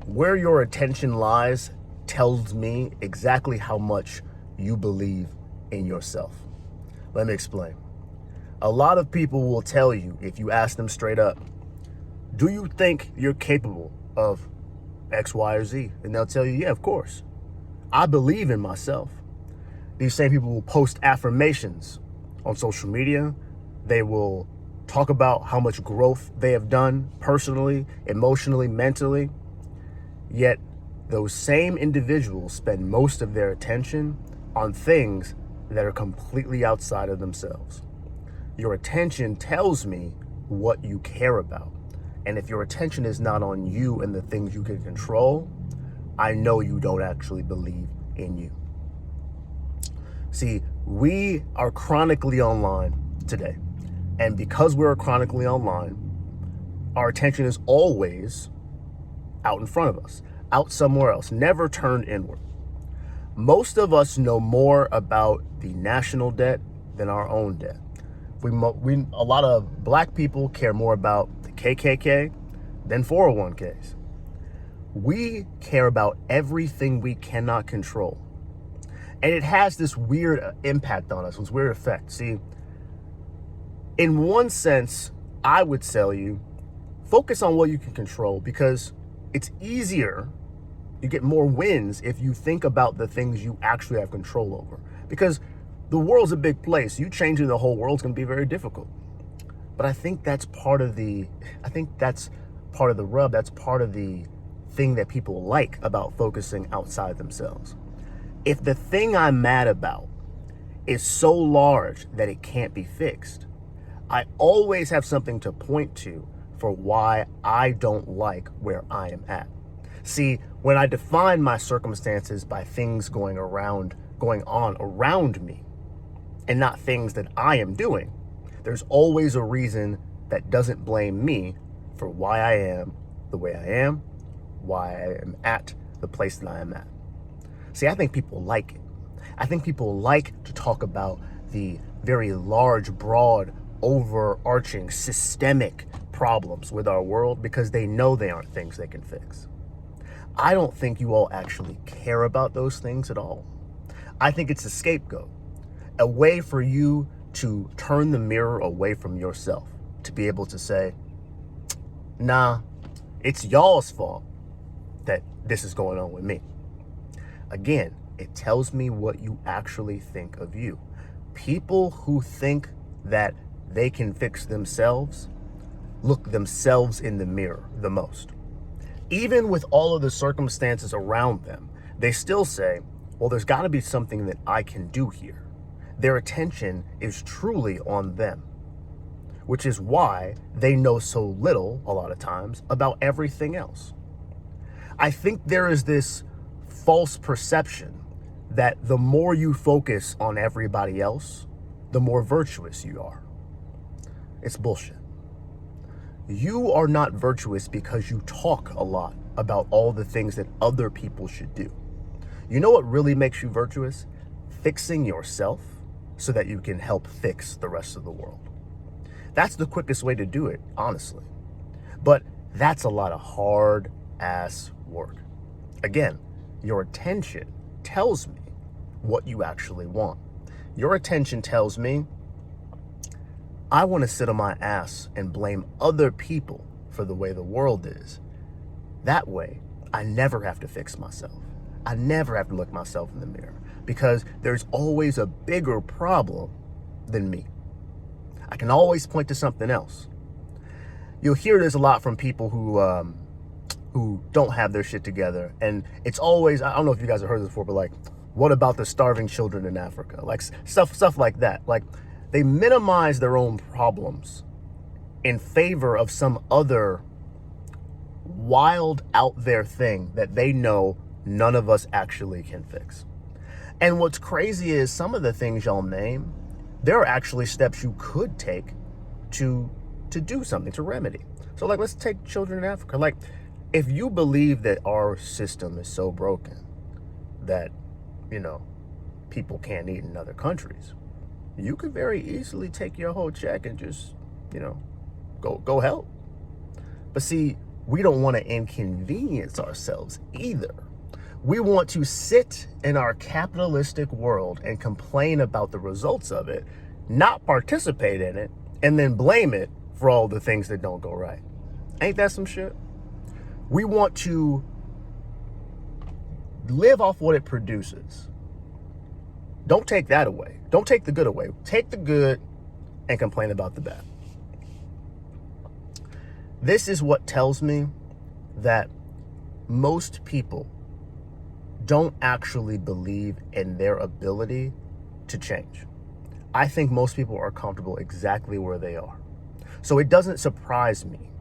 Where your attention lies tells me exactly how much you believe in yourself. Let me explain. A lot of people will tell you, if you ask them straight up, do you think you're capable of X, Y, or Z? And they'll tell you, yeah, of course. I believe in myself. These same people will post affirmations on social media. They will talk about how much growth they have done personally, emotionally, mentally. Yet those same individuals spend most of their attention on things that are completely outside of themselves. Your attention tells me what you care about. And if your attention is not on you and the things you can control, I know you don't actually believe in you. See, we are chronically online today. And because we're chronically online, our attention is always out in front of us, out somewhere else, never turned inward. Most of us know more about the national debt than our own debt. A lot of black people care more about the KKK than 401ks. We care about everything we cannot control. And it has this weird impact on us, this weird effect. See, in one sense, I would tell you, focus on what you can control, because it's easier, you get more wins if you think about the things you actually have control over. Because the world's a big place. You changing the whole world's gonna be very difficult. But I think that's part of the rub, that's part of the thing that people like about focusing outside themselves. If the thing I'm mad about is so large that it can't be fixed, I always have something to point to for why I don't like where I am at. See, when I define my circumstances by things going on around me, and not things that I am doing, there's always a reason that doesn't blame me for why I am the way I am, why I am at the place that I am at. See, I think people like it. I think people like to talk about the very large, broad, overarching, systemic problems with our world because they know they aren't things they can fix. I don't think you all actually care about those things at all. I think it's a scapegoat, a way for you to turn the mirror away from yourself, to be able to say, nah, it's y'all's fault that this is going on with me. Again, it tells me what you actually think of you. People who think that they can fix themselves look themselves in the mirror the most. Even with all of the circumstances around them, they still say, well, there's got to be something that I can do here. Their attention is truly on them, which is why they know so little, a lot of times, about everything else. I think there is this false perception that the more you focus on everybody else, the more virtuous you are. It's bullshit. You are not virtuous because you talk a lot about all the things that other people should do. You know what really makes you virtuous? Fixing yourself so that you can help fix the rest of the world. That's the quickest way to do it, honestly. But that's a lot of hard ass work. Again, your attention tells me what you actually want. Your attention tells me I want to sit on my ass and blame other people for the way the world is. That way, I never have to fix myself. I never have to look myself in the mirror because there's always a bigger problem than me. I can always point to something else. You'll hear this a lot from people who don't have their shit together. And it's always, I don't know if you guys have heard this before, but like, what about the starving children in Africa? Like stuff like that. Like they minimize their own problems in favor of some other wild out there thing that they know none of us actually can fix. And what's crazy is some of the things y'all name, there are actually steps you could take to do something, to remedy. So like, let's take children in Africa. Like, if you believe that our system is so broken that, people can't eat in other countries, you could very easily take your whole check and just, go help. But see, we don't want to inconvenience ourselves either. We want to sit in our capitalistic world and complain about the results of it, not participate in it, and then blame it for all the things that don't go right. Ain't that some shit? We want to live off what it produces. Don't take that away. Don't take the good away. Take the good and complain about the bad. This is what tells me that most people don't actually believe in their ability to change. I think most people are comfortable exactly where they are. So it doesn't surprise me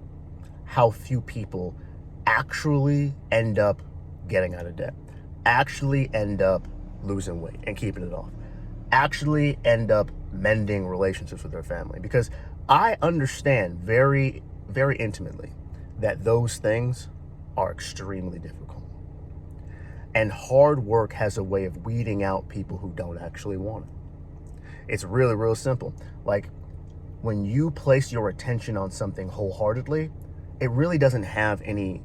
how few people actually end up getting out of debt, actually end up losing weight and keeping it off, actually end up mending relationships with their family. Because I understand very, very intimately that those things are extremely difficult. And hard work has a way of weeding out people who don't actually want it. It's really, real simple. Like, when you place your attention on something wholeheartedly, it really doesn't have any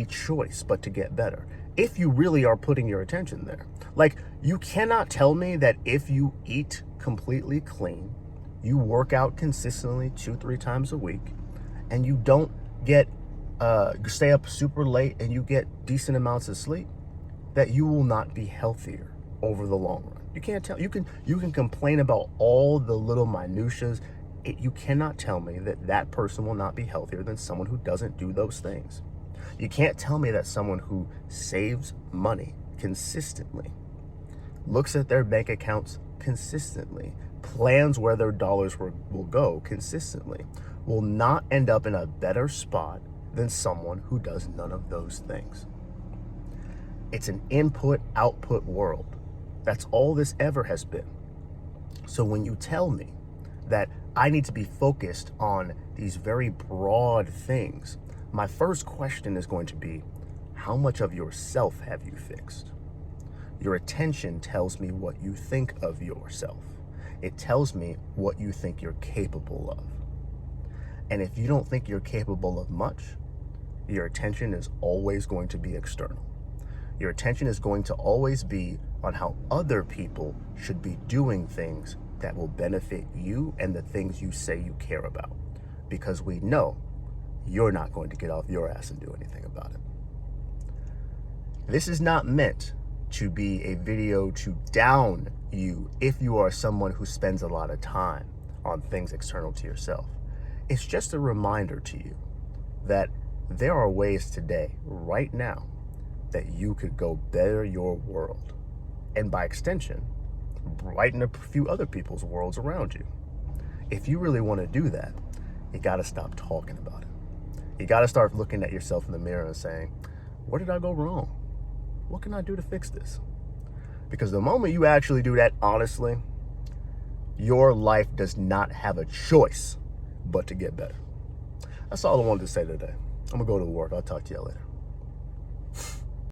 choice but to get better. If you really are putting your attention there. Like, you cannot tell me that if you eat completely clean, you work out consistently 2-3 times a week, and you don't get stay up super late and you get decent amounts of sleep, that you will not be healthier over the long run. You can't tell. You can complain about all the little minutiae. You cannot tell me that that person will not be healthier than someone who doesn't do those things. You can't tell me that someone who saves money consistently, looks at their bank accounts consistently, plans where their dollars will go consistently, will not end up in a better spot than someone who does none of those things. It's an input-output world. That's all this ever has been. So when you tell me that I need to be focused on these very broad things, my first question is going to be, how much of yourself have you fixed? Your attention tells me what you think of yourself. It tells me what you think you're capable of. And if you don't think you're capable of much, your attention is always going to be external. Your attention is going to always be on how other people should be doing things that will benefit you and the things you say you care about. Because we know you're not going to get off your ass and do anything about it. This is not meant to be a video to down you if you are someone who spends a lot of time on things external to yourself. It's just a reminder to you that there are ways today, right now, that you could go better your world. And by extension, brighten a few other people's worlds around you. If you really want to do that, you got to stop talking about it. You got to start looking at yourself in the mirror and saying, where did I go wrong? What can I do to fix this? Because the moment you actually do that honestly, your life does not have a choice but to get better. That's all I wanted to say today. I'm going to go to work. I'll talk to you later.